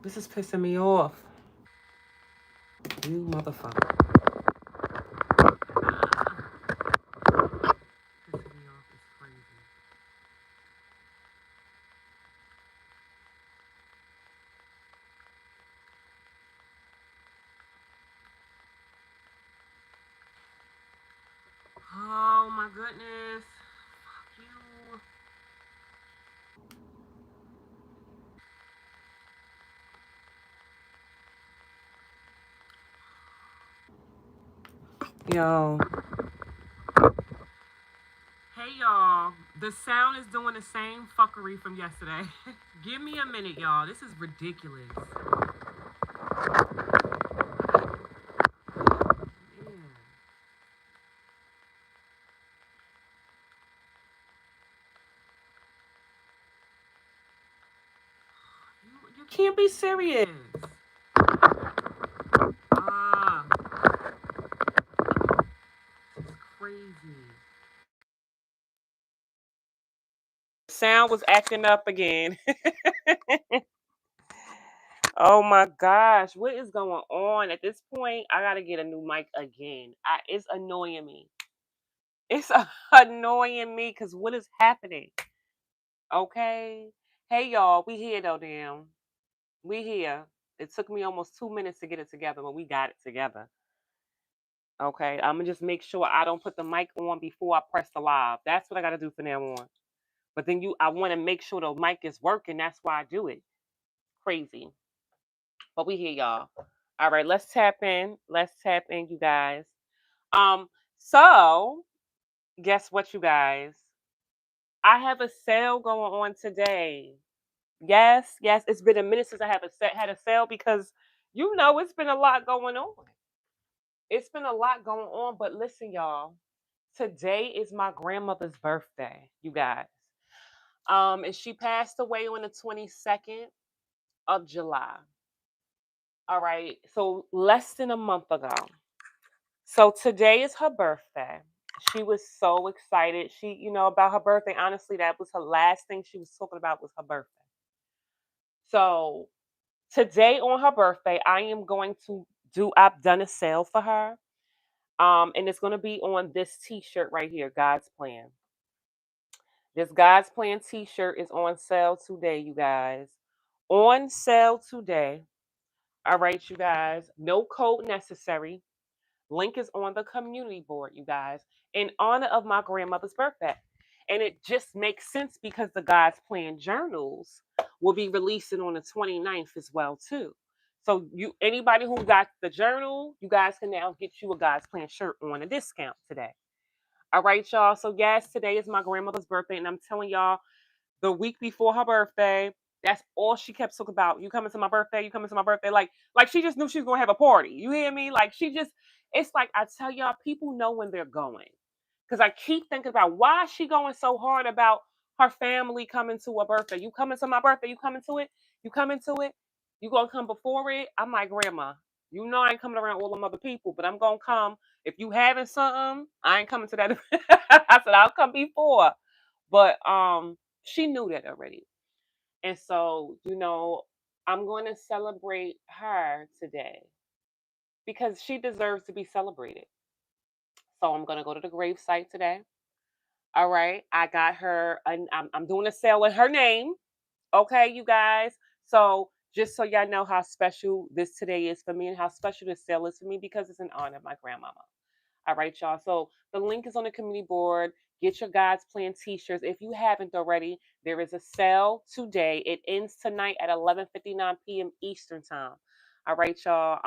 This is pissing me off. You motherfucker. Pissing me off is crazy. Oh my goodness. Fuck you. Yo. Hey y'all. The sound is doing the same fuckery from yesterday. Give me a minute, y'all. This is ridiculous. Man. You can't be serious. Ah, this is crazy. Sound was acting up again. Oh my gosh, what is going on? At this point, I gotta get a new mic again. It's annoying me. It's annoying me because what is happening? Okay. Hey y'all, we here though, damn. We here. It took me almost 2 minutes to get it together, but we got it together. Okay. I'm gonna just make sure I don't put the mic on before I press the live. That's what I gotta do from now on. But then I want to make sure the mic is working. That's why I do it. Crazy. But we here, y'all. All right, let's tap in. Let's tap in, you guys. So guess what, you guys? I have a sale going on today. Yes, yes. It's been a minute since I have had a sale because it's been a lot going on. It's been a lot going on. But listen, y'all. Today is my grandmother's birthday, you guys. And she passed away on the 22nd of July. All right. So less than a month ago. So today is her birthday. She was so excited. About her birthday. Honestly, that was her last thing she was talking about was her birthday. So today on her birthday, I am going to I've done a sale for her. And it's gonna be on this t-shirt right here, God's Plan. This God's Plan t-shirt is on sale today, you guys. On sale today. All right, you guys. No code necessary. Link is on the community board, you guys, in honor of my grandmother's birthday. And it just makes sense because the God's Plan journals will be releasing on the 29th as well, too. So anybody who got the journal, you guys can now get you a God's Plan shirt on a discount today. All right, y'all. So yes, today is my grandmother's birthday, and I'm telling y'all, the week before her birthday, that's all she kept talking about. You coming to my birthday? You coming to my birthday? Like she just knew she was gonna have a party. You hear me? Like it's like I tell y'all, people know when they're going. Because I keep thinking about why is she going so hard about her family coming to a birthday. You coming to my birthday? You coming to it? You coming to it? You gonna come before it? I'm like, grandma, I ain't coming around all them other people, but I'm gonna come. If you having something, I ain't coming to that. I said I'll come before. But she knew that already. And so, I'm going to celebrate her today because she deserves to be celebrated. So I'm going to go to the grave site today. All right. I got her, and I'm doing a sale in her name. Okay, you guys. So just so y'all know how special this today is for me and how special this sale is for me because it's in honor of my grandmama. All right, y'all. So the link is on the community board. Get your God's Plan t-shirts. If you haven't already, there is a sale today. It ends tonight at 11:59 p.m. Eastern time. All right, y'all.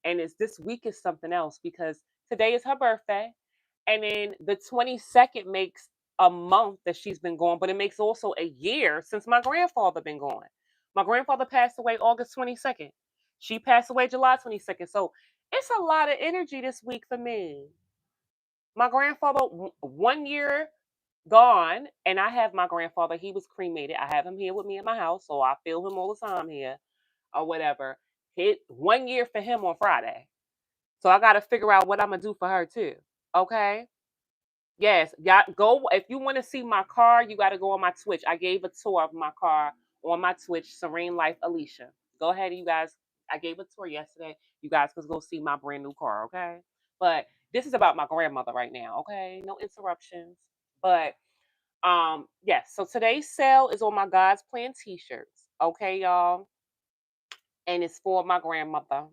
And it's this week is something else because today is her birthday. And then the 22nd makes a month that she's been gone, but it makes also a year since my grandfather been gone. My grandfather passed away August 22nd. She passed away July 22nd. So it's a lot of energy this week for me. My grandfather, 1 year gone, and I have my grandfather. He was cremated. I have him here with me in my house, so I feel him all the time here or whatever. Hit 1 year for him on Friday. So I got to figure out what I'm going to do for her too. Okay. Yes. Y'all go. If you want to see my car, you got to go on my Twitch. I gave a tour of my car on my Twitch, Serene Life Alicia. Go ahead, you guys. I gave a tour yesterday. You guys could go see my brand new car, okay? But this is about my grandmother right now, okay? No interruptions. But yes, so today's sale is on my God's Plan t-shirts. Okay, y'all. And it's for my grandmother,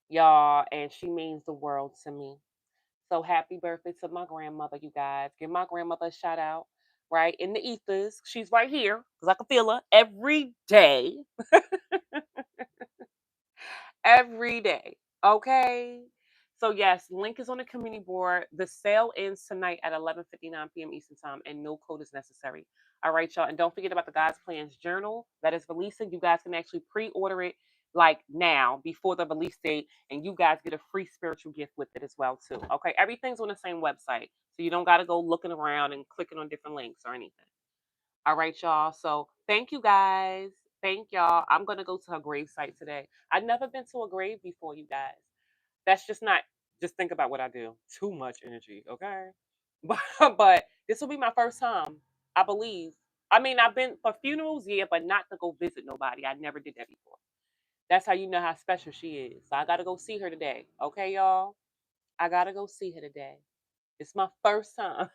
y'all, and she means the world to me. So happy birthday to my grandmother, you guys. Give my grandmother a shout out, right? In the ethers. She's right here because I can feel her every day. Every day. Okay. So yes, link is on the community board. The sale ends tonight at 11:59 p.m. Eastern time, and no code is necessary. All right, y'all, and don't forget about the God's Plans journal that is releasing. You guys can actually pre-order it like now before the release date, and you guys get a free spiritual gift with it as well too. Okay, everything's on the same website, so you don't got to go looking around and clicking on different links or anything. All right, y'all. So thank you guys. Thank y'all. I'm gonna go to her grave site today. I've never been to a grave before, you guys. That's just not. Just think about what I do. Too much energy, okay? But this will be my first time, I believe. I mean, I've been for funerals, yeah, but not to go visit nobody. I never did that before. That's how you know how special she is. So I gotta go see her today. Okay, y'all? I gotta go see her today. It's my first time.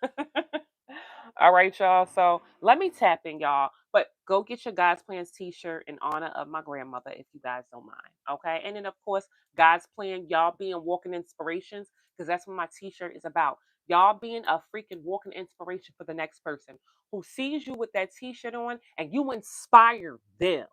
All right, y'all. So let me tap in, y'all. But go get your God's Plans t-shirt in honor of my grandmother if you guys don't mind. Okay. And then, of course, God's Plan, y'all being walking inspirations, because that's what my t-shirt is about. Y'all being a freaking walking inspiration for the next person who sees you with that t-shirt on and you inspire them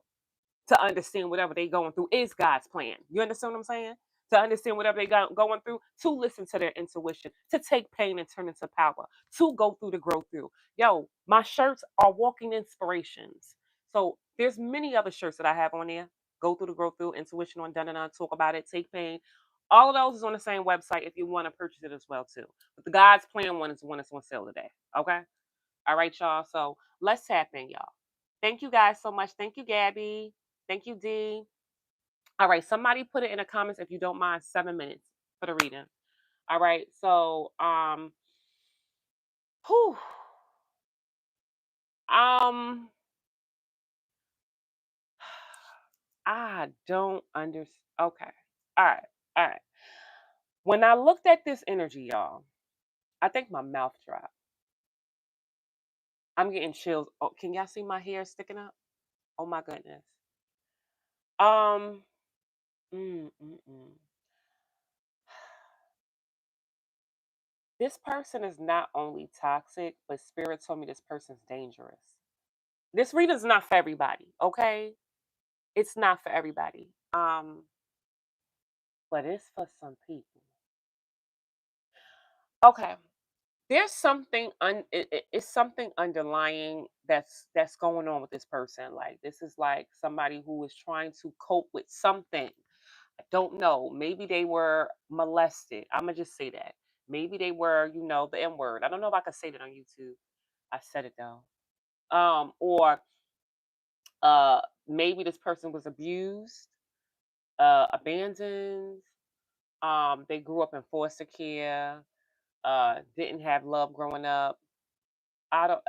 to understand whatever they going through is God's plan. You understand what I'm saying? To understand whatever they got going through, to listen to their intuition, to take pain and turn into power, to go through the growth through. Yo, my shirts are walking inspirations. So there's many other shirts that I have on there. Go through the growth through, intuition on done, talk about it, take pain. All of those is on the same website if you want to purchase it as well too. But the God's plan one is the one that's on sale today. Okay. All right, y'all. So let's tap in, y'all. Thank you guys so much. Thank you, Gabby. Thank you, D. All right, somebody put it in the comments if you don't mind 7 minutes for the reading. All right, so whew, um, I don't understand. Okay, all right, all right. When I looked at this energy, y'all, I think my mouth dropped. I'm getting chills. Oh, can y'all see my hair sticking up? Oh my goodness. Um, mm, mm, mm. This person is not only toxic, but spirit told me this person's dangerous. This reading's not for everybody, okay? It's not for everybody. But it's for some people. Okay. There's something it's something underlying that's going on with this person. Like this is like somebody who is trying to cope with something. I don't know. Maybe they were molested. I'm gonna just say that. Maybe they were, the N word. I don't know if I could say that on YouTube. I said it though. Or maybe this person was abused, abandoned. They grew up in foster care, didn't have love growing up. I don't.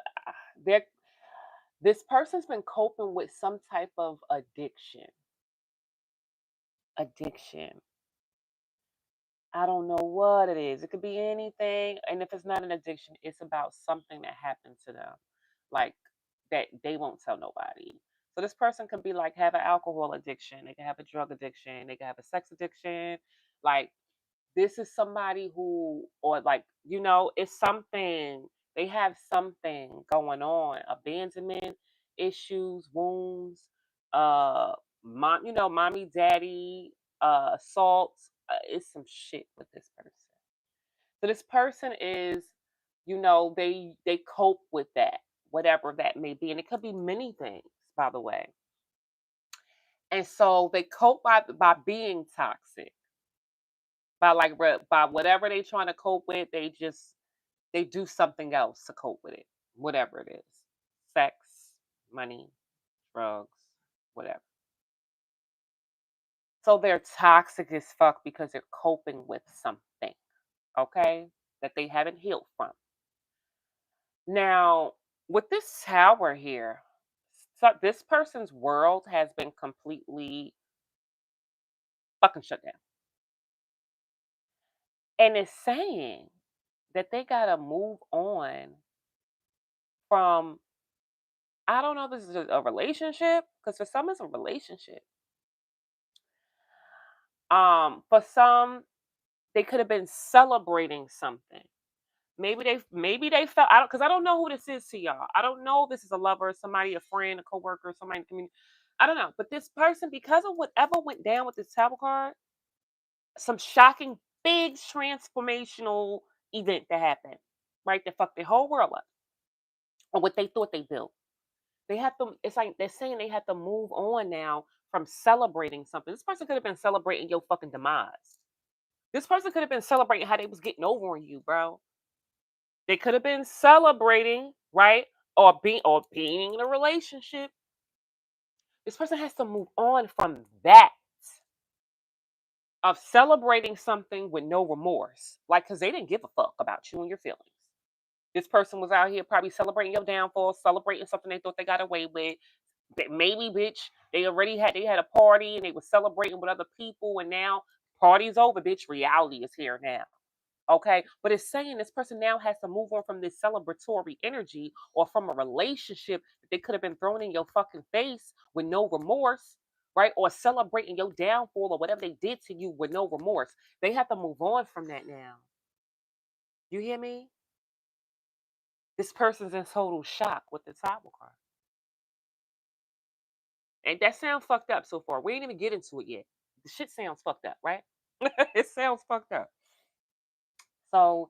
There, this person's been coping with some type of addiction. Addiction. I don't know what it is. It could be anything, and if it's not an addiction, it's about something that happened to them, like that they won't tell nobody. So this person could be like have an alcohol addiction. They can have a drug addiction. They can have a sex addiction. Like this is somebody who, or like, it's something, they have something going on, abandonment issues, wounds, uh, mommy, daddy, assault. It's some shit with this person. So this person is, they cope with that, whatever that may be. And it could be many things, by the way. And so they cope by being toxic by like by whatever they trying to cope with, they do something else to cope with it, whatever it is, sex, money, drugs, whatever. So they're toxic as fuck because they're coping with something, okay, that they haven't healed from. Now, with this tower here, So this person's world has been completely fucking shut down. And it's saying that they gotta move on from, I don't know if this is a relationship, because for some it's a relationship. For some, they could have been celebrating something. Maybe they felt, I don't, because I don't know who this is to y'all. I don't know if this is a lover, somebody, a friend, a coworker, somebody in the community. I don't know. But this person, because of whatever went down with this travel card, some shocking, big transformational event that happened, right? That fucked their whole world up, or what they thought they built. They have to, it's like they're saying they have to move on now from celebrating something. This person could have been celebrating your fucking demise. This person could have been celebrating how they was getting over on you, bro. They could have been celebrating, right? Or being in a relationship. This person has to move on from that, of celebrating something with no remorse. Like, because they didn't give a fuck about you and your feelings. This person was out here probably celebrating your downfall, celebrating something they thought they got away with. That maybe, bitch, they had a party and they were celebrating with other people, and now party's over, bitch. Reality is here now. Okay. But it's saying this person now has to move on from this celebratory energy, or from a relationship that they could have been thrown in your fucking face with no remorse, right? Or celebrating your downfall or whatever they did to you with no remorse. They have to move on from that now. You hear me? This person's in total shock with the Tower card. And that sounds fucked up so far. We ain't even get into it yet. The shit sounds fucked up, right? It sounds fucked up. So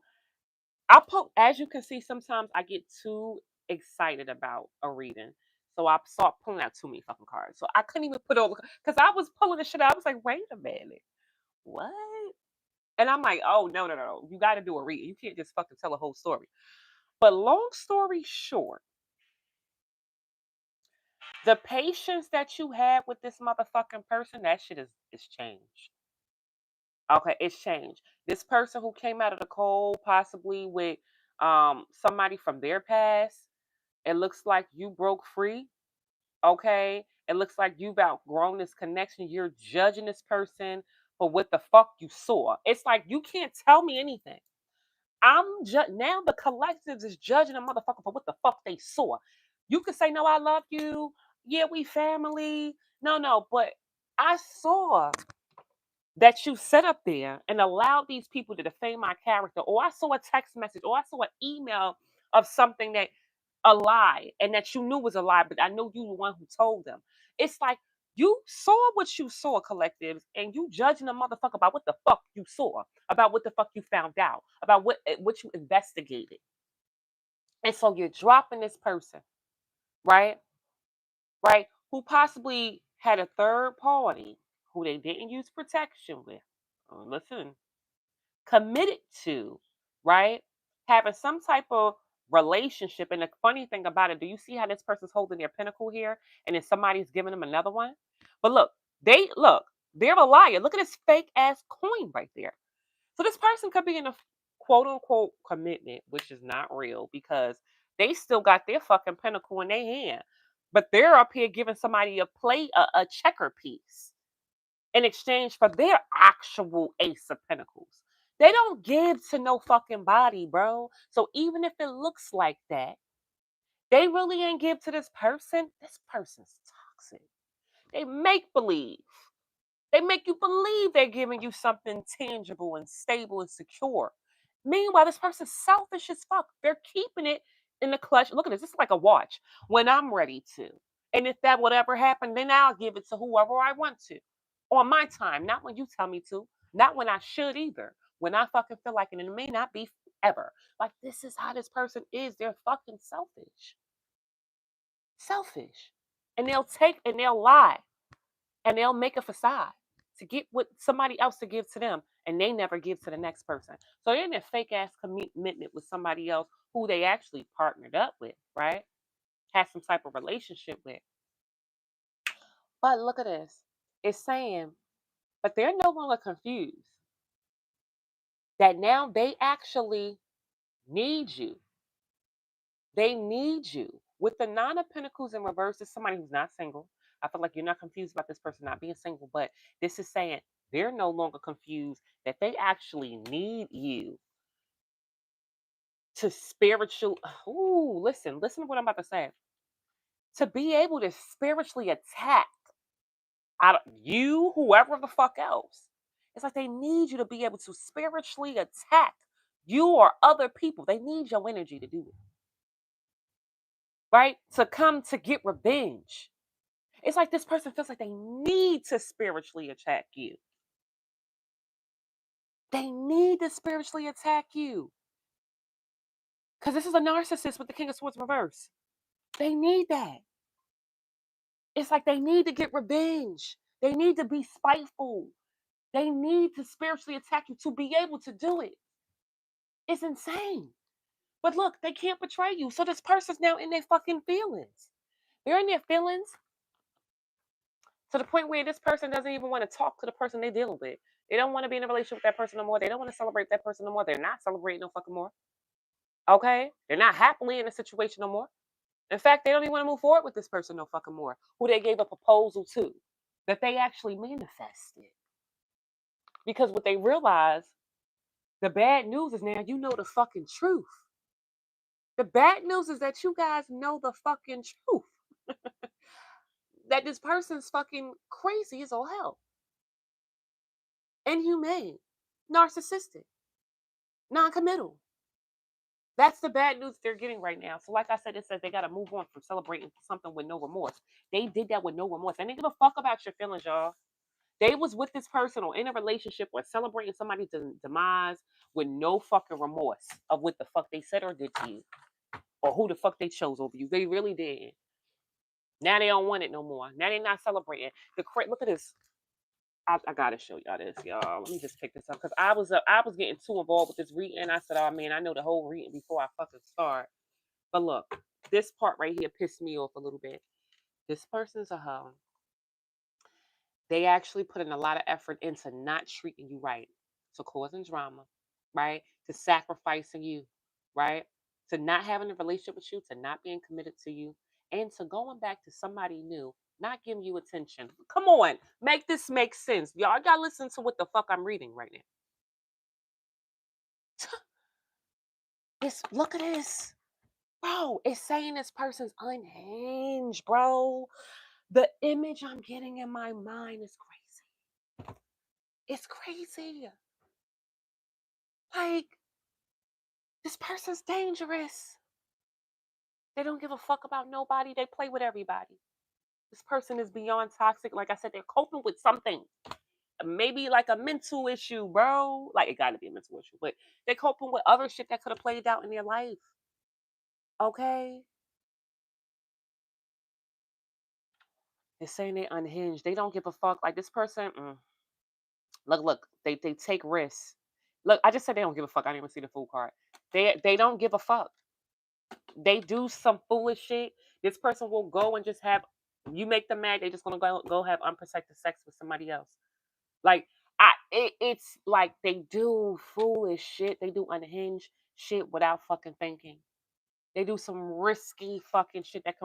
as you can see, sometimes I get too excited about a reading. So I start pulling out too many fucking cards. So I couldn't even put all, because I was pulling the shit out. I was like, wait a minute. What? And I'm like, oh no, no, no, no. You gotta do a reading. You can't just fucking tell a whole story. But long story short, the patience that you had with this motherfucking person, that shit is changed. Okay, it's changed. This person who came out of the cold, possibly with somebody from their past, it looks like you broke free. Okay, it looks like you've outgrown this connection. You're judging this person for what the fuck you saw. It's like you can't tell me anything. Now the collective is judging a motherfucker for what the fuck they saw. You could say, no, I love you. Yeah, we family. No, no, but I saw that you set up there and allowed these people to defame my character, or I saw a text message, or I saw an email of something that a lie, and that you knew was a lie, but I know you the one who told them. It's like you saw what you saw, collectives, and you judging a motherfucker about what the fuck you saw, about what the fuck you found out, about what you investigated. And so you're dropping this person, right? Right? Who possibly had a third party who they didn't use protection with. Listen, committed to, right? Having some type of relationship. And the funny thing about it, do you see how this person's holding their pinnacle here, and then somebody's giving them another one? But they're a liar. Look at this fake ass coin right there. So this person could be in a quote unquote commitment, which is not real, because they still got their fucking pinnacle in their hand. But they're up here giving somebody a checker piece in exchange for their actual ace of pentacles. They don't give to no fucking body, bro. So even if it looks like that, they really ain't give to this person. This person's toxic. They make believe. They make you believe they're giving you something tangible and stable and secure. Meanwhile, this person's selfish as fuck. They're keeping it in the clutch. Look at this. This is like a watch. When I'm ready to. And if that would ever happen, then I'll give it to whoever I want to. On my time. Not when you tell me to. Not when I should either. When I fucking feel like it. And it may not be ever. Like, this is how this person is. They're fucking selfish. Selfish. And they'll lie, and they'll make a facade to get what somebody else to give to them, and they never give to the next person. So they're in a fake ass commitment with somebody else who they actually partnered up with, right? Has some type of relationship with. But look at this. It's saying, but they're no longer confused that now they actually need you. They need you. With the Nine of Pentacles in reverse, is somebody who's not single. I feel like you're not confused about this person not being single, but this is saying they're no longer confused that they actually need you to spiritual. Ooh, listen to what I'm about to say. To be able to spiritually attack out of you, whoever the fuck else. It's like they need you to be able to spiritually attack you or other people. They need your energy to do it. Right? To come to get revenge. It's like this person feels like they need to spiritually attack you. They need to spiritually attack you. Because this is a narcissist with the King of Swords reverse. They need that. It's like they need to get revenge. They need to be spiteful. They need to spiritually attack you to be able to do it. It's insane. But look, they can't betray you. So this person's now in their fucking feelings. They're in their feelings to the point where this person doesn't even want to talk to the person they're dealing with. They don't want to be in a relationship with that person no more. They don't want to celebrate that person no more. They're not celebrating no fucking more. Okay? They're not happily in a situation no more. In fact, they don't even want to move forward with this person no fucking more. Who they gave a proposal to. That they actually manifested. Because what they realize, the bad news is now you know the fucking truth. The bad news is that you guys know the fucking truth. That this person's fucking crazy as all hell. Inhumane. Narcissistic. Non-committal. That's the bad news they're getting right now. So like I said, it says they got to move on from celebrating something with no remorse. They did that with no remorse. They didn't give a fuck about your feelings, y'all. They was with this person or in a relationship or celebrating somebody's demise with no fucking remorse of what the fuck they said or did to you. Or who the fuck they chose over you. They really did. Now they don't want it no more. Now they're not celebrating. Look at this. I gotta show y'all this, y'all. Let me just pick this up because I was getting too involved with this reading. I said, oh man, I know the whole reading before I fucking start. But look, this part right here pissed me off a little bit. This person's a hoe. They actually put in a lot of effort into not treating you right, to causing drama, right? To sacrificing you, right? To not having a relationship with you, to not being committed to you, and to going back to somebody new, not giving you attention. Come on, make this make sense. Y'all gotta listen to what the fuck I'm reading right now. Look at this. Bro, it's saying this person's unhinged, bro. The image I'm getting in my mind is crazy. It's crazy. Like, this person's dangerous. They don't give a fuck about nobody. They play with everybody. This person is beyond toxic. Like I said, they're coping with something. Maybe like a mental issue, bro. Like, it gotta be a mental issue. But they're coping with other shit that could have played out in their life. Okay? They're saying they're unhinged. They don't give a fuck. Like, this person, look, they take risks. Look, I just said they don't give a fuck. I didn't even see the full card. They don't give a fuck. They do some foolish shit. This person will go and just have you make them mad. They're just gonna go have unprotected sex with somebody else. Like it's like they do foolish shit. They do unhinged shit without fucking thinking. They do some risky fucking shit that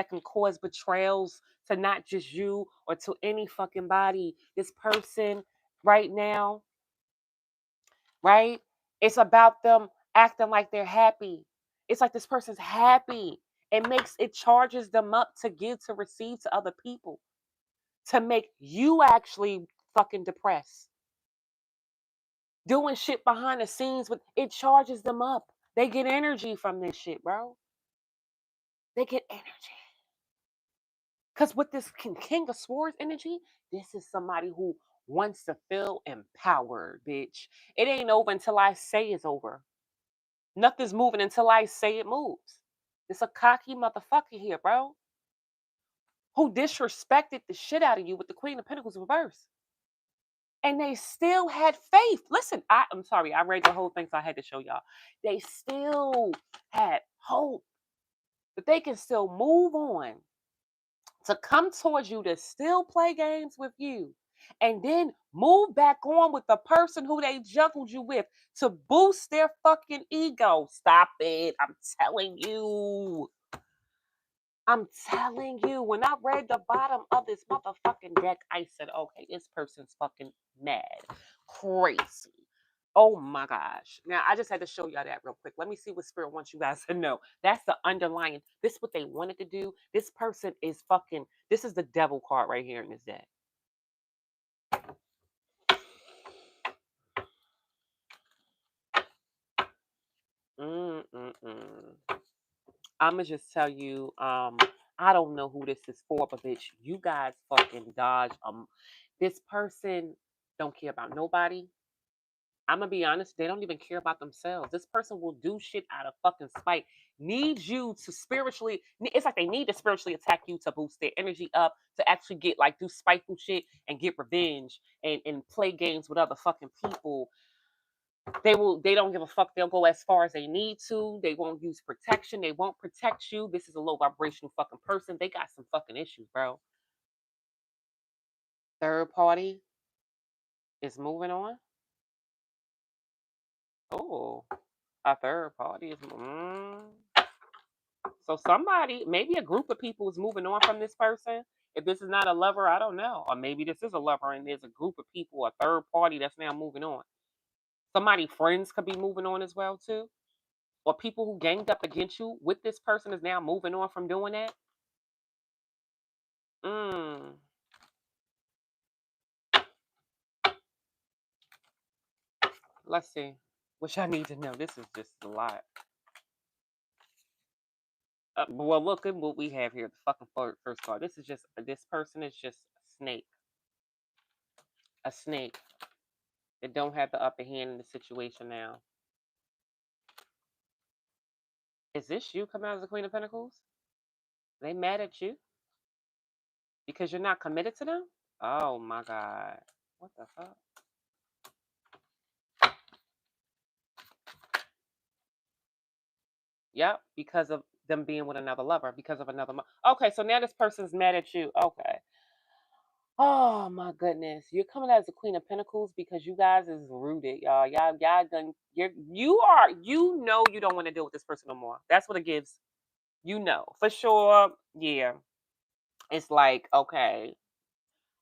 can cause betrayals to not just you or to any fucking body. This person right now, right? It's about them acting like they're happy. It's like this person's happy. It charges them up to give, to receive to other people, to make you actually fucking depressed. Doing shit behind the scenes with it charges them up. They get energy from this shit, bro. They get energy. Because with this King of Swords energy, this is somebody who wants to feel empowered, bitch. It ain't over until I say it's over. Nothing's moving until I say it moves. It's a cocky motherfucker here, bro. Who disrespected the shit out of you with the Queen of Pentacles reverse. And they still had faith. Listen, I'm sorry, I read the whole thing, so I had to show y'all. They still had hope that they can still move on to come towards you, to still play games with you, and then move back on with the person who they juggled you with to boost their fucking ego. Stop it. I'm telling you. I'm telling you, when I read the bottom of this motherfucking deck, I said, okay, this person's fucking mad. Crazy. Oh my gosh. Now, I just had to show y'all that real quick. Let me see what Spirit wants you guys to know. That's the underlying. This is what they wanted to do. This person is fucking. This is the devil card right here in this deck. I'ma just tell you, I don't know who this is for, but bitch, you guys fucking dodge. This person don't care about nobody. I'm gonna be honest, they don't even care about themselves. This person will do shit out of fucking spite. Needs you to spiritually. It's like they need to spiritually attack you to boost their energy up, to actually get like do spiteful shit and get revenge and play games with other fucking people. They don't give a fuck. They'll go as far as they need to. They won't use protection. They won't protect you. This is a low vibrational fucking person. They got some fucking issues, bro. Third party is moving on. Oh, a third party is so somebody, maybe a group of people is moving on from this person. If this is not a lover, I don't know. Or maybe this is a lover and there's a group of people, a third party that's now moving on. Somebody friends could be moving on as well too. Or people who ganged up against you with this person is now moving on from doing that. Mm. Let's see. Which I need to know. This is just a lot. Well, look at what we have here. The fucking first card. This is just, this person is just a snake. A snake. They don't have the upper hand in the situation now. Is this you coming out as the Queen of Pentacles? They mad at you? Because you're not committed to them? Oh my God. What the fuck? Yep, because of them being with another lover, because of another. Okay, so now this person's mad at you. Okay. Oh my goodness, you're coming as the Queen of Pentacles because you guys is rooted, y'all. Y'all done. You know you don't want to deal with this person no more. That's what it gives. You know for sure. Yeah, it's like okay,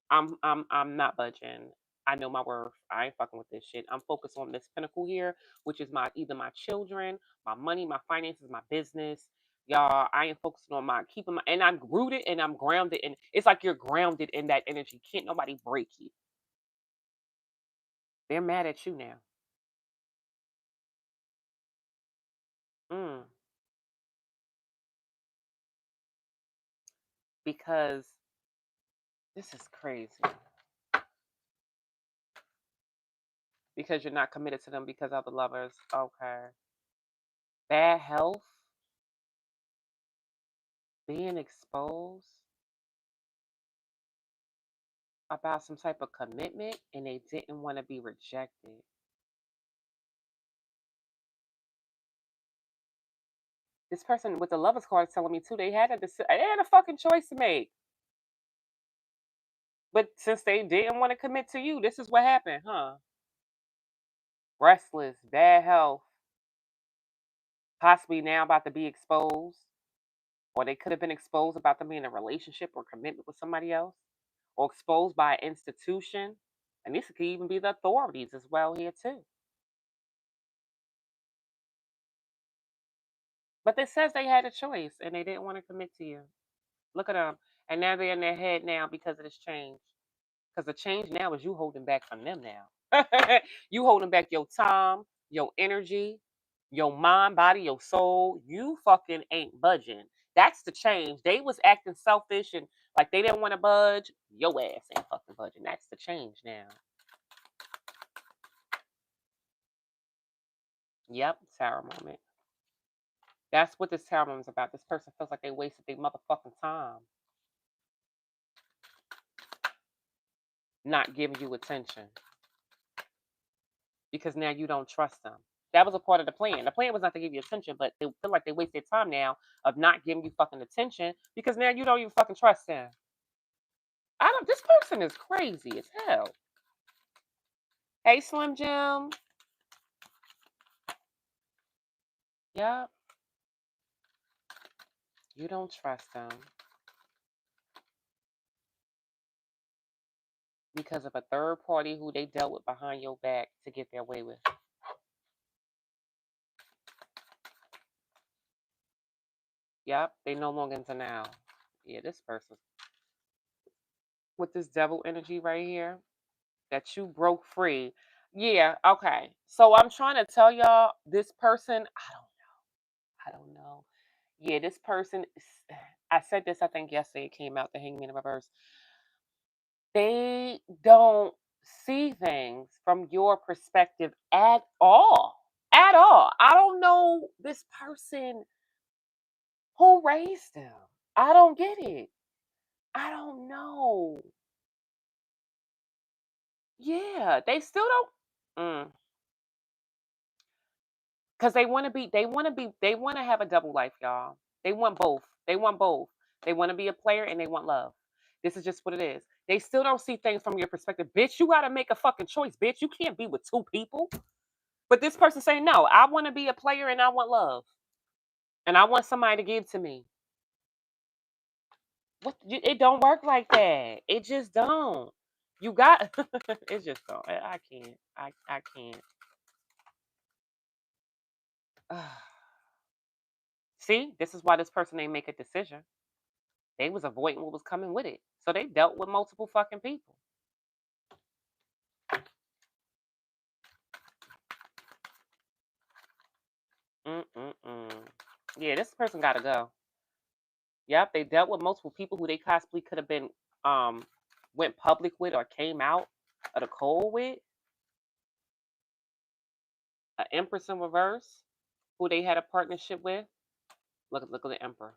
I'm not budging. I know my worth. I ain't fucking with this shit. I'm focused on this pinnacle here, which is my either my children, my money, my finances, my business. Y'all, I am focusing on my keeping my and I'm rooted and I'm grounded and it's like you're grounded in that energy. Can't nobody break you. They're mad at you now. Mm, because this is crazy. Because you're not committed to them because of the lovers. Okay. Bad health, being exposed about some type of commitment and they didn't want to be rejected. This person with the lovers card is telling me too they had they had a fucking choice to make. But since they didn't want to commit to you, this is what happened, huh? Restless, bad health, possibly now about to be exposed, or they could have been exposed about them being in a relationship or commitment with somebody else, or exposed by an institution. And this could even be the authorities as well here too. But it says they had a choice and they didn't want to commit to you. Look at them. And now they're in their head now because of this change. Because the change now is you holding back from them now. You holding back your time, your energy, your mind, body, your soul. You fucking ain't budging. That's the change. They was acting selfish and like they didn't want to budge. Your ass ain't fucking budging. That's the change now. Yep, tower moment. That's what this tower moment is about. This person feels like they wasted their motherfucking time not giving you attention because now you don't trust them. That was a part of the plan. The plan was not to give you attention, but they feel like they wasted time now of not giving you fucking attention because now you don't even fucking trust them. I don't. This person is crazy as hell. Hey, Slim Jim. Yep. You don't trust them because of a third party who they dealt with behind your back to get their way with. Yep, they no longer into now. Yeah, this person with this devil energy right here that you broke free. Yeah, okay. So I'm trying to tell y'all this person, I don't know. Yeah, this person I said this I think yesterday it came out the hangman in reverse. They don't see things from your perspective at all. At all. I don't know this person who raised them. I don't get it. I don't know. Yeah, they still don't. Because they want to have a double life, y'all. They want both. They want both. They want to be a player and they want love. This is just what it is. They still don't see things from your perspective. Bitch, you got to make a fucking choice, bitch. You can't be with two people. But this person saying, no, I want to be a player and I want love. And I want somebody to give to me. It don't work like that. It just don't. You got it just don't. I can't. I can't. See, this is why this person ain't make a decision. They was avoiding what was coming with it. So they dealt with multiple fucking people. Mm-mm-mm. Yeah, this person gotta go. Yep, they dealt with multiple people who they possibly could have been went public with or came out of the cold with. An Empress in reverse, who they had a partnership with. Look at the Emperor.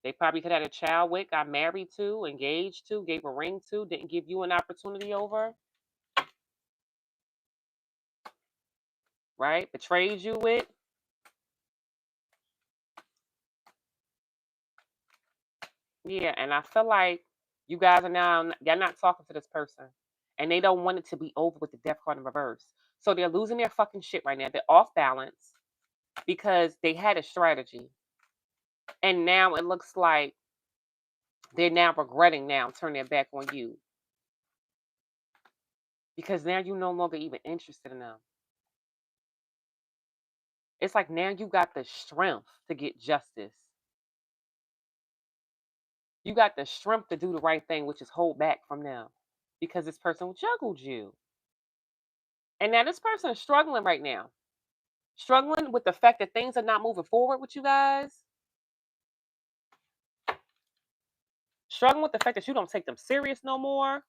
They probably could have had a child with, got married to, engaged to, gave a ring to, didn't give you an opportunity over, right? Betrayed you with. Yeah, and I feel like you guys are now you're not talking to this person. And they don't want it to be over with the death card in reverse. So they're losing their fucking shit right now. They're off balance because they had a strategy. And now it looks like they're now regretting now turning their back on you. Because now you're no longer even interested in them. It's like now you got the strength to get justice. You got the strength to do the right thing, which is hold back from them. Because this person juggled you. And now this person is struggling right now. Struggling with the fact that things are not moving forward with you guys. Struggling with the fact that you don't take them serious no more.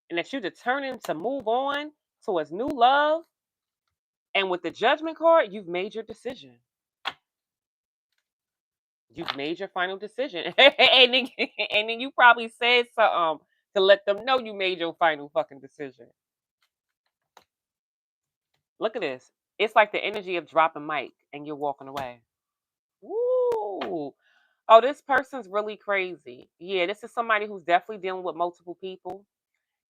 And that you're determined to move on towards new love. And with the judgment card, you've made your decision. You've made your final decision. and then you probably said something to let them know you made your final fucking decision. Look at this. It's like the energy of dropping mic and you're walking away. Woo. Oh, this person's really crazy. Yeah, this is somebody who's definitely dealing with multiple people.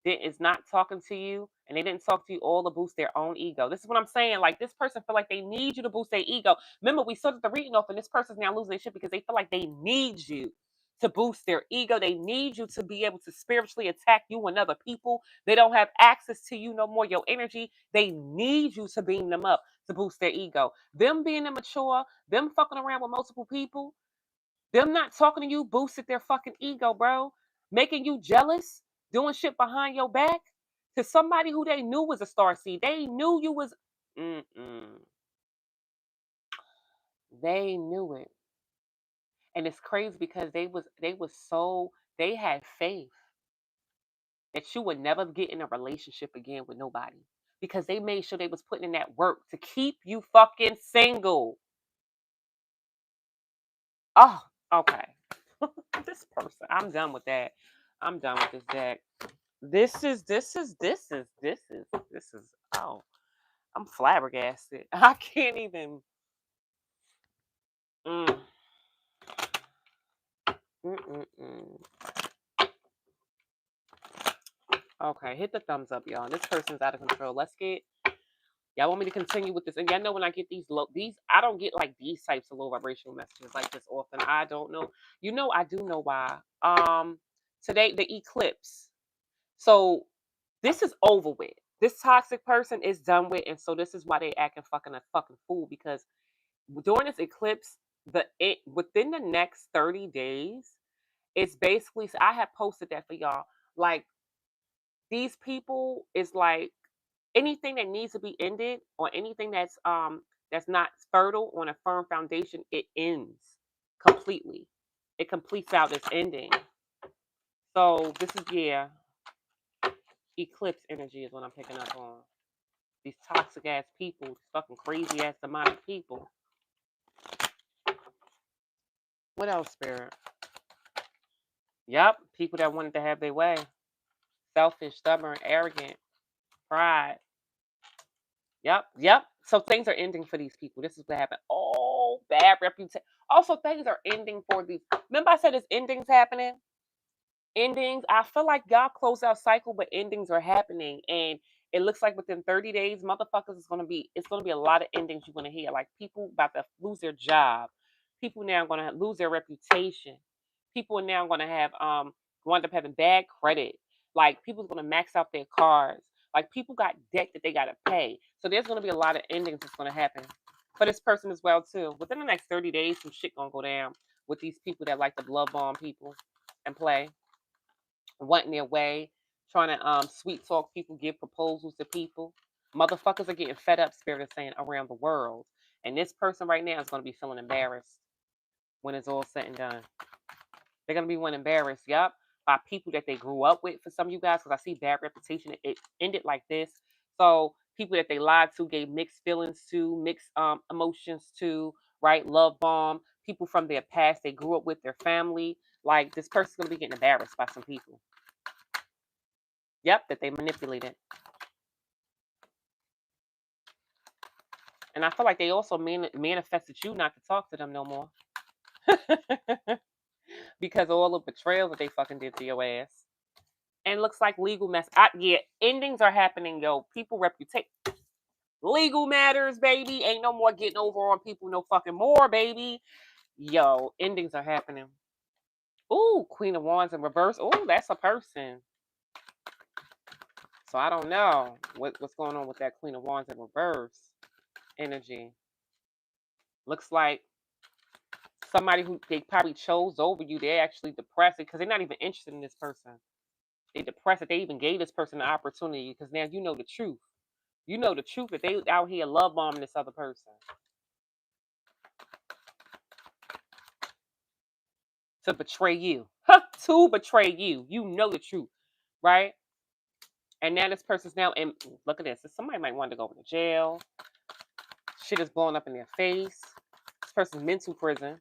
That is not talking to you, and they didn't talk to you all to boost their own ego. This is what I'm saying. Like this person feel like they need you to boost their ego. Remember, we started the reading off, and this person's now losing their shit because they feel like they need you to boost their ego. They need you to be able to spiritually attack you and other people. They don't have access to you no more. Your energy. They need you to beam them up to boost their ego. Them being immature, them fucking around with multiple people, them not talking to you boosted their fucking ego, bro. Making you jealous, doing shit behind your back to somebody who they knew was a star seed. They knew you was. Mm-mm. They knew it, and it's crazy because they had faith that you would never get in a relationship again with nobody because they made sure they was putting in that work to keep you fucking single. Oh, okay. This person, I'm done with that. I'm done with this deck. This is oh, I'm flabbergasted. I can't even. Mm, mm. Okay, hit the thumbs up, y'all. This person's out of control. Let's get Y'all want me to continue with this? And y'all know when I get these, I don't get like these types of low vibrational messages like this often. I don't know. You know, I do know why. Today the eclipse. So this is over with. This toxic person is done with, and so this is why they acting fucking a fucking fool because during this eclipse, within the next 30 days, it's basically I have posted that for y'all. Like these people is like anything that needs to be ended or anything that's not fertile on a firm foundation, it ends completely. It completes out its ending. So this is eclipse energy is what I'm picking up on. These toxic ass people, these fucking crazy ass demonic people. What else, spirit? Yep, people that wanted to have their way. Selfish, stubborn, arrogant, pride. Yep. So things are ending for these people. This is what happened. Oh, bad reputation. Also, things are ending for these. Remember, I said there's endings happening. Endings. I feel like y'all close out cycle, but endings are happening, and it looks like within 30 days, motherfuckers is gonna be. It's gonna be a lot of endings you're gonna hear. Like people about to lose their job. People now gonna lose their reputation. People are now gonna have wind up having bad credit. Like people's gonna max out their cars. Like people got debt that they gotta pay. So there's gonna be a lot of endings that's gonna happen for this person as well too. Within the next 30 days, some shit gonna go down with these people that like to love bomb people and play, wanting their way, trying to sweet talk people, give proposals to people. Motherfuckers are getting fed up, spirit is saying, around the world. And this person right now is gonna be feeling embarrassed when it's all said and done. They're gonna be one embarrassed, yup, by people that they grew up with. For some of you guys, because I see bad reputation, it ended like this. So people that they lied to, gave mixed feelings to, mixed emotions to, right? Love bomb people from their past they grew up with, their family. Like this person's gonna be getting embarrassed by some people. Yep, that they manipulated. And I feel like they also manifested you not to talk to them no more. Because of all the betrayals that they fucking did to your ass. And looks like legal mess. Yeah, endings are happening, yo. People reputation. Legal matters, baby. Ain't no more getting over on people no fucking more, baby. Yo, endings are happening. Ooh, Queen of Wands in reverse. Ooh, that's a person. So I don't know what's going on with that Queen of Wands in reverse energy. Looks like somebody who they probably chose over you. They're actually depressed because they're not even interested in this person. They depressed that they even gave this person the opportunity because now you know the truth. You know the truth that they out here love bombing this other person. To betray you. To betray you. You know the truth. Right? And now this person's now in look at this. Somebody might want to go to jail. Shit is blowing up in their face. This person's mental prison.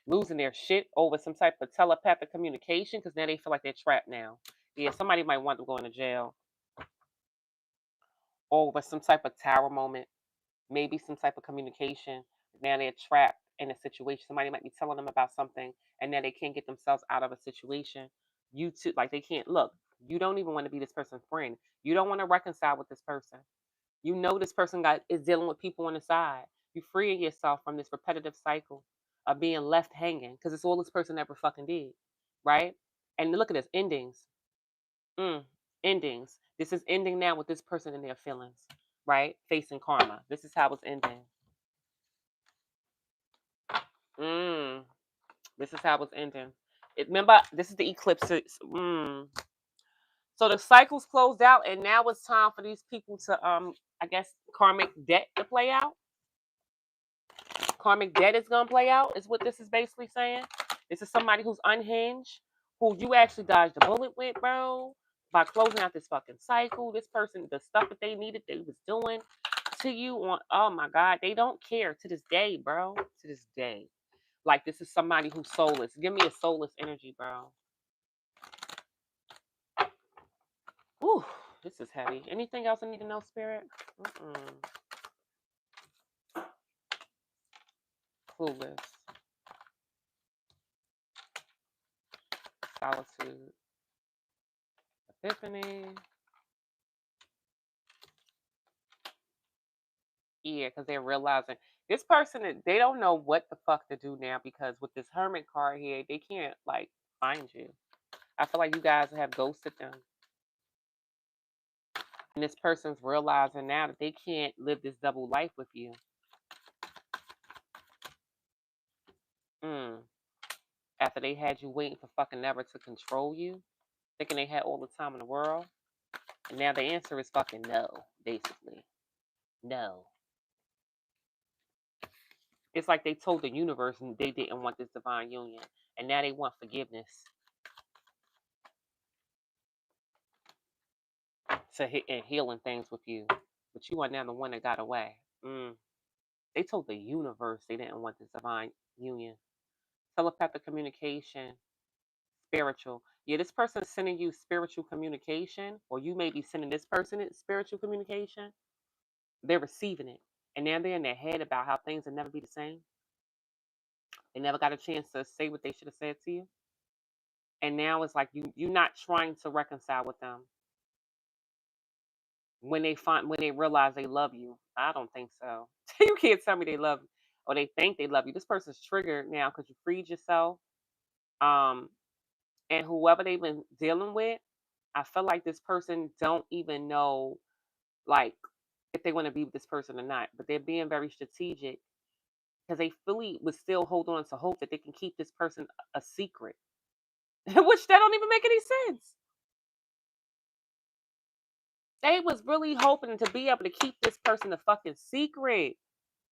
Losing their shit over some type of telepathic communication because now they feel like they're trapped now. Yeah, somebody might want to go into jail over some type of tower moment, maybe some type of communication. Now they're trapped in a situation. Somebody might be telling them about something, and now they can't get themselves out of a situation. You too, like they can't look. You don't even want to be this person's friend. You don't want to reconcile with this person. You know this person is dealing with people on the side. You freeing yourself from this repetitive cycle of being left hanging because it's all this person ever fucking did, right? And look at this endings. Endings. This is ending now with this person and their feelings, right? Facing karma. This is how it's ending. This is how it's ending. Remember, this is the eclipse. So the cycle's closed out, and now it's time for these people to, I guess, karmic debt to play out. Karmic debt is gonna play out, is what this is basically saying. This is somebody who's unhinged, who you actually dodged a bullet with, bro, by closing out this fucking cycle. This person, the stuff that they needed, they was doing to you on. Oh my God, they don't care to this day, bro. To this day, like this is somebody who's soulless. Give me a soulless energy, bro. Ooh, this is heavy. Anything else I need to know, spirit? Clueless. Solitude. Epiphany. Yeah, because they're realizing this person, they don't know what the fuck to do now because with this hermit card here, they can't like find you. I feel like you guys have ghosted them. And this person's realizing now that they can't live this double life with you. Mm. After they had you waiting for fucking never to control you, thinking they had all the time in the world. And now the answer is fucking no, basically. No. It's like they told the universe and they didn't want this divine union. And now they want forgiveness to hit and healing things with you. But you are now the one that got away. They told the universe they didn't want this divine union. Telepathic communication, spiritual. Yeah, this person is sending you spiritual communication, or you may be sending this person spiritual communication. They're receiving it. And now they're in their head about how things will never be the same. They never got a chance to say what they should have said to you. And now it's like you're not trying to reconcile with them when they realize they love you. I don't think so. You can't tell me they love you or they think they love you. This person's triggered now because you freed yourself. Um, and whoever they've been dealing with, I feel like this person don't even know like if they want to be with this person or not. But they're being very strategic because they fully would still hold on to hope that they can keep this person a secret, which that don't even make any sense. They was really hoping to be able to keep this person a fucking secret.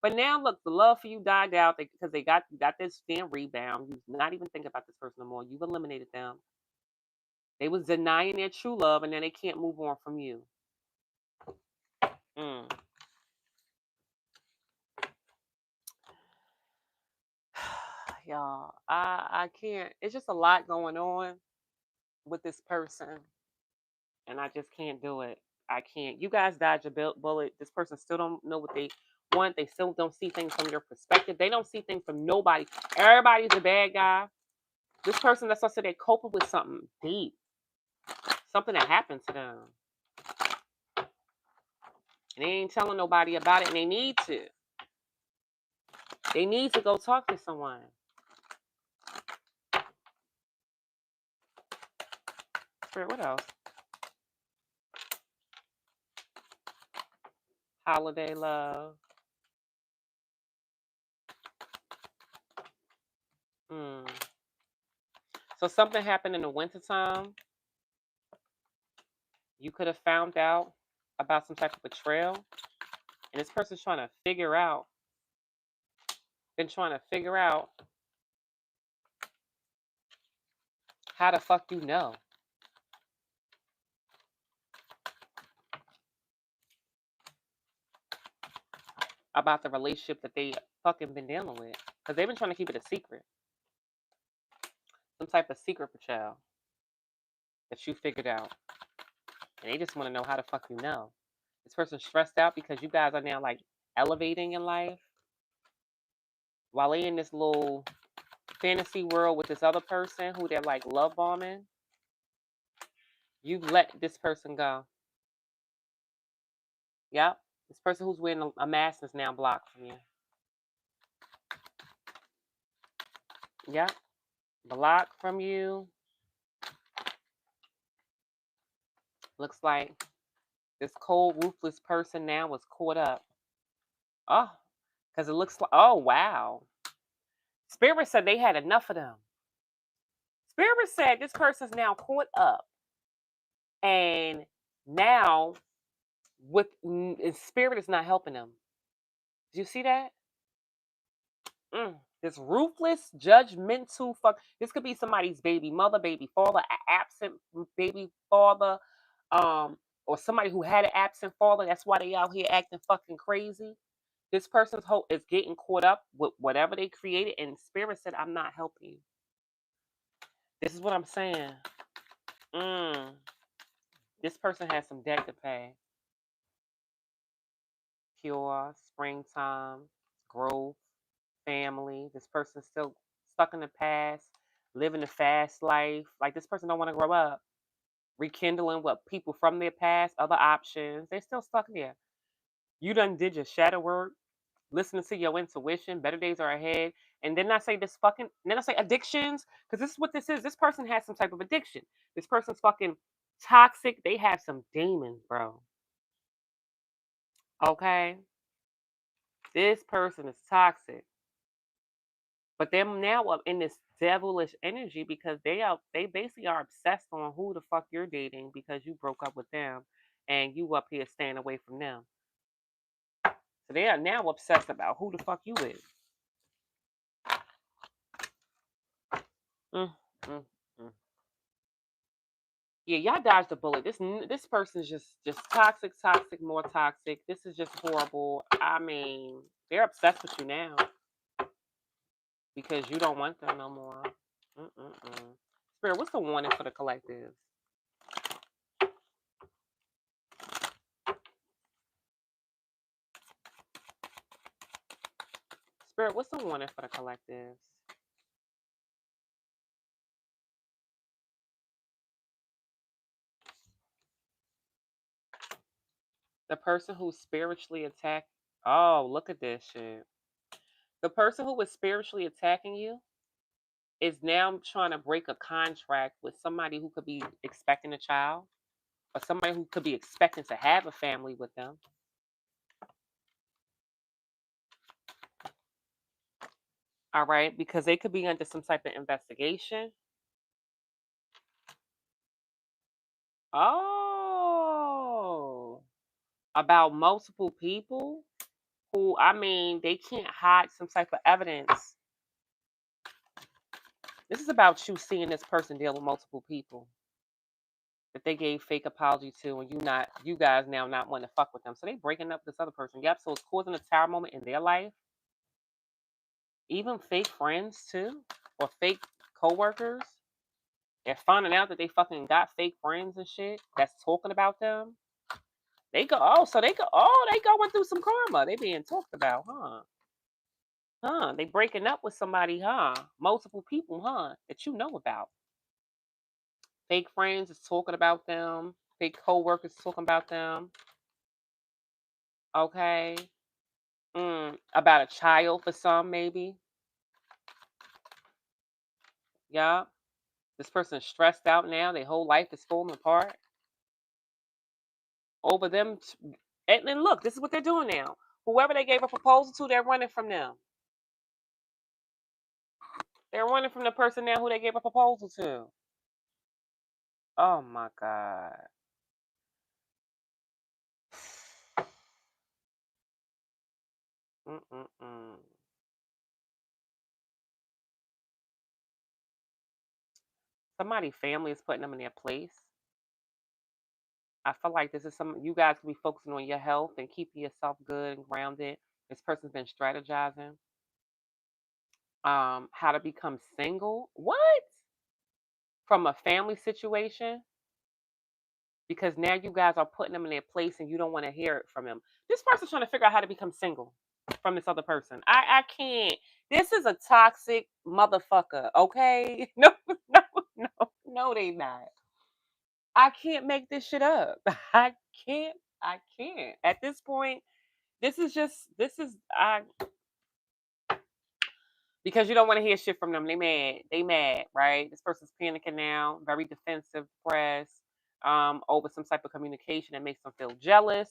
But now look, the love for you died out because they got you got this damn rebound. You not even think about this person no more. You've eliminated them. They was denying their true love, and then they can't move on from you. Mm. Y'all, I can't. It's just a lot going on with this person, and I just can't do it. I can't. You guys dodged a bullet. This person still don't know what they want. They still don't see things from your perspective. They don't see things from nobody. Everybody's a bad guy. This person, that's what I said, they're coping with something deep, something that happened to them. And they ain't telling nobody about it, and they need to. They need to go talk to someone. Spirit, what else? Holiday love. So something happened in the wintertime. You could have found out about some type of betrayal. And this person's trying to figure out, how the fuck you know about the relationship that they fucking been dealing with. Because they've been trying to keep it a secret. Some type of secret betrayal that you figured out. And they just want to know how the fuck you know. This person's stressed out because you guys are now like elevating in life. While they in this little fantasy world with this other person who they're like love bombing, you've let this person go. Yep. This person who's wearing a mask is now blocked from you. Yep. Blocked from you. Looks like this cold, ruthless person now was caught up. Oh, because it looks like, oh, wow. Spirit said they had enough of them. Spirit said this person's now caught up. And now, Spirit is not helping them. Do you see that? This ruthless, judgmental fuck. This could be somebody's baby mother, baby father, absent baby father, or somebody who had an absent father. That's why they out here acting fucking crazy. This person's hope is getting caught up with whatever they created, and Spirit said, "I'm not helping you." This is what I'm saying. This person has some debt to pay. Pure, springtime, growth, family. This person's still stuck in the past, living a fast life. Like this person don't want to grow up. Rekindling what people from their past, other options. They're still stuck there. You done did your shadow work, listening to your intuition, better days are ahead. And then I say this fucking, then I say addictions, because this is what this is. This person has some type of addiction. This person's fucking toxic. They have some demons, bro. Okay? This person is toxic. But they're now up in this devilish energy because they basically are obsessed on who the fuck you're dating because you broke up with them and you up here staying away from them. So they are now obsessed about who the fuck you is. Mm, mm, mm. Yeah, y'all dodged the bullet. This person's just toxic, toxic, more toxic. This is just horrible. I mean, they're obsessed with you now because you don't want them no more. Mm-mm-mm. Spirit, what's the warning for the collective? Spirit, what's the warning for the collective? The person who's spiritually attacked. Oh, look at this shit. The person who was spiritually attacking you is now trying to break a contract with somebody who could be expecting a child or somebody who could be expecting to have a family with them. All right, because they could be under some type of investigation. Oh, about multiple people who, I mean, they can't hide some type of evidence. This is about you seeing this person deal with multiple people that they gave fake apology to, and you guys now not want to fuck with them. So they breaking up with this other person. Yep. So it's causing a tower moment in their life. Even fake friends too, or fake coworkers. They're finding out that they fucking got fake friends and shit that's talking about them. They go, they going through some karma. They being talked about, huh? Huh? They breaking up with somebody, huh? Multiple people, huh? That you know about. Fake friends is talking about them. Fake coworkers talking about them. Okay. About a child for some, maybe. Yeah. This person's stressed out now. Their whole life is falling apart over them. And then look, this is what they're doing now. Whoever they gave a proposal to, they're running from them. They're running from the person now who they gave a proposal to. Oh my God. Mm-mm-mm. Somebody family is putting them in their place. I feel like this is some you guys can be focusing on your health and keeping yourself good and grounded. This person's been strategizing. How to become single. What? From a family situation? Because now you guys are putting them in their place and you don't want to hear it from them. This person's trying to figure out how to become single from this other person. I can't. This is a toxic motherfucker, okay? No, no, no, they not. I can't make this shit up. I can't. I can't. At this point, this is I because you don't want to hear shit from them. They mad. They mad, right? This person's panicking now, very defensive, depressed, over some type of communication that makes them feel jealous.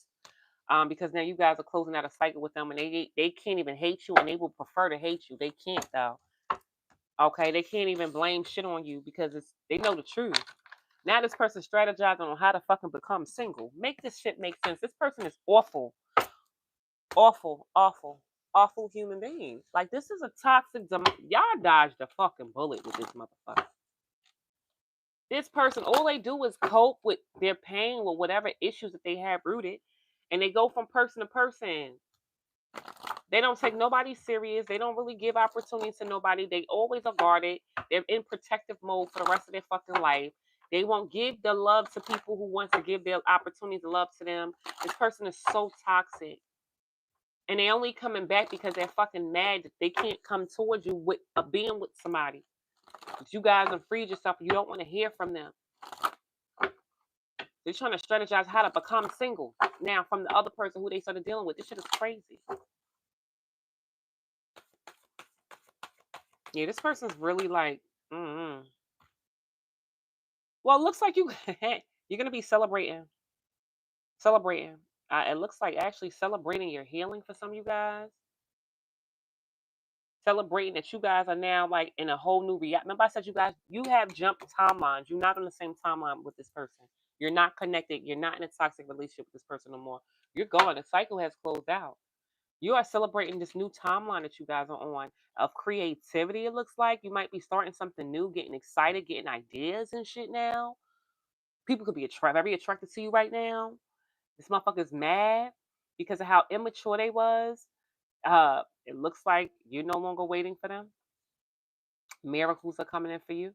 Because now you guys are closing out a cycle with them, and they can't even hate you, and they will prefer to hate you. They can't though. Okay, they can't even blame shit on you because they know the truth. Now this person's strategizing on how to fucking become single. Make this shit make sense. This person is awful, awful, awful, awful human beings. Like this is a toxic. Y'all dodged a fucking bullet with this motherfucker. This person, all they do is cope with their pain with whatever issues that they have rooted, and they go from person to person. They don't take nobody serious. They don't really give opportunity to nobody. They always are guarded. They're in protective mode for the rest of their fucking life. They won't give the love to people who want to give their opportunity to love to them. This person is so toxic. And they only coming back because they're fucking mad that they can't come towards you with being with somebody. But you guys have freed yourself and you don't want to hear from them. They're trying to strategize how to become single now from the other person who they started dealing with. This shit is crazy. Yeah, this person's really like, well, it looks like you're gonna be celebrating. It looks like actually celebrating your healing for some of you guys. Celebrating that you guys are now like in a whole new reality. Remember, I said you have jumped timelines. You're not on the same timeline with this person. You're not connected. You're not in a toxic relationship with this person no more. You're gone. The cycle has closed out. You are celebrating this new timeline that you guys are on of creativity. It looks like you might be starting something new, getting excited, getting ideas and shit now. People could be very attracted to you right now. This motherfucker's mad because of how immature they was. It looks like you're no longer waiting for them. Miracles are coming in for you.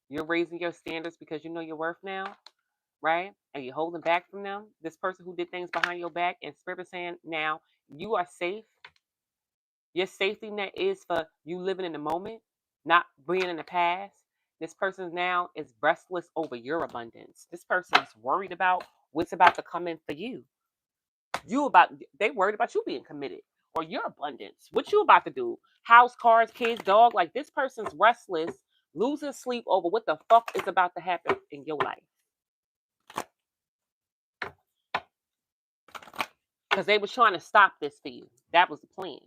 You're raising your standards because you know your worth now, right? And you're holding back from them. This person who did things behind your back, and Spirit is saying now you are safe. Your safety net is for you living in the moment, not being in the past. This person now is restless over your abundance. This person is worried about what's about to come in for you. They worried about you being committed or your abundance. What you about to do? House, cars, kids, dog. Like this person's restless, losing sleep over what the fuck is about to happen in your life. Because they were trying to stop this for you. That was the plan.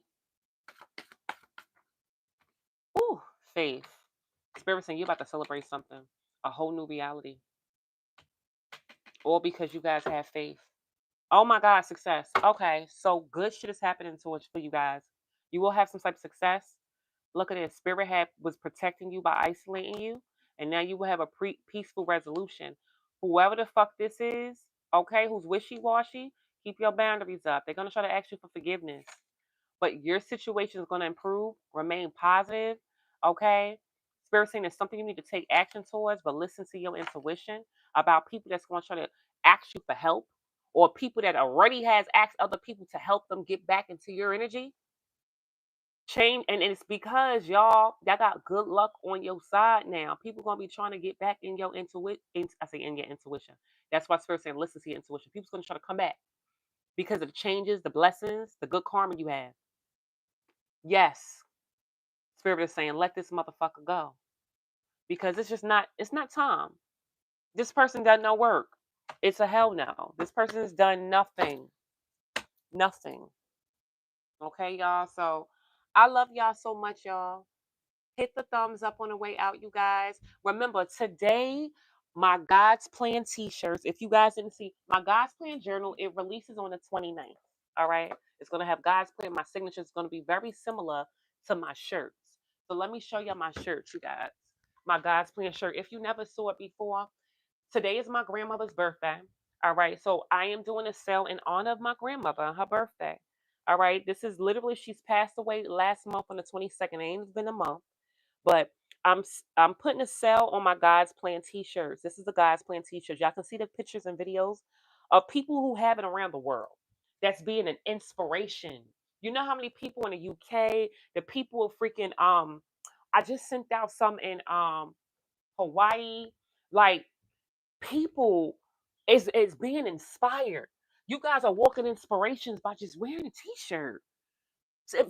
Ooh, faith. Spirit saying you're about to celebrate something. A whole new reality. All because you guys have faith. Oh my God, success. Okay, so good shit is happening for you guys. You will have some type of success. Look at this. Spirit was protecting you by isolating you, and now you will have a peaceful resolution. Whoever the fuck this is, okay, who's wishy-washy, keep your boundaries up. They're gonna try to ask you for forgiveness, but your situation is gonna improve. Remain positive, okay. Spirit saying there's something you need to take action towards, but listen to your intuition about people that's going to try to ask you for help, or people that already has asked other people to help them get back into your energy. Change, and it's because y'all got good luck on your side now. People gonna be trying to get back in your intuition. I say in your intuition. That's why Spirit saying listen to your intuition. People's gonna try to come back because of the changes, the blessings, the good karma you have. Yes, Spirit is saying let this motherfucker go because it's not time. This person done no work. It's a hell no. This person has done nothing. Nothing. Okay, y'all. So I love y'all so much, y'all. Hit the thumbs up on the way out, you guys. Remember, today, my God's Plan t-shirts, if you guys didn't see, my God's Plan journal, it releases on the 29th. All right. It's going to have God's Plan. My signature is going to be very similar to my shirts. So let me show you my shirts, you guys. My God's Plan shirt. If you never saw it before, today is my grandmother's birthday. All right. So I am doing a sale in honor of my grandmother on her birthday. All right. This is literally, she's passed away last month on the 22nd. It ain't been a month. But I'm putting a sale on my God's Plan t-shirts. This is the God's Plan t-shirts. Y'all can see the pictures and videos of people who have it around the world. That's being an inspiration. You know how many people in the UK, the people of freaking I just sent out some in Hawaii. Like people is being inspired. You guys are walking inspirations by just wearing a t-shirt.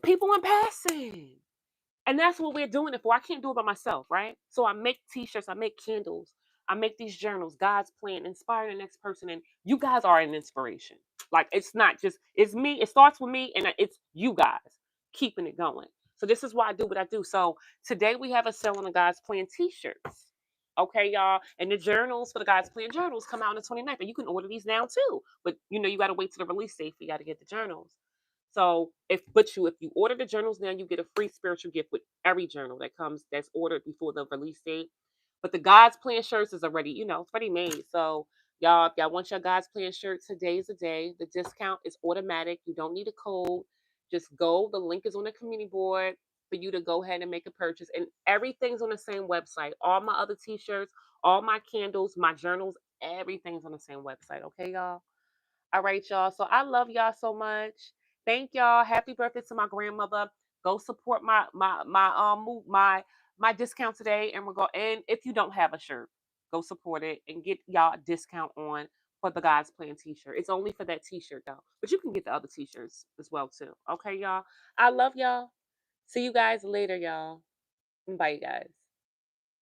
People in passing. And that's what we're doing it for. I can't do it by myself, right? So I make t-shirts, I make candles, I make these journals, God's Plan, inspire the next person. And you guys are an inspiration. Like it's not just, it's me, it starts with me, and it's you guys keeping it going. So this is why I do what I do. So today we have a sale on the God's Plan t-shirts. Okay, y'all. And the journals for the God's Plan journals come out on the 29th. And you can order these now too. But you gotta wait till the release date for y'all to get the journals. So if you order the journals now, you get a free spiritual gift with every journal that's ordered before the release date. But the God's Plan shirts is already, it's already made. So y'all, if y'all want your God's Plan shirt, today is the day. The discount is automatic. You don't need a code. Just go. The link is on the community board for you to go ahead and make a purchase. And everything's on the same website. All my other t-shirts, all my candles, my journals, everything's on the same website. Okay, y'all? All right, y'all. So I love y'all so much. Thank y'all. Happy birthday to my grandmother. Go support my discount today, and we're going. And if you don't have a shirt, go support it and get y'all a discount on for the God's Plan t-shirt. It's only for that t-shirt though. But you can get the other t-shirts as well too. Okay, y'all. I love y'all. See you guys later, y'all. Bye, guys.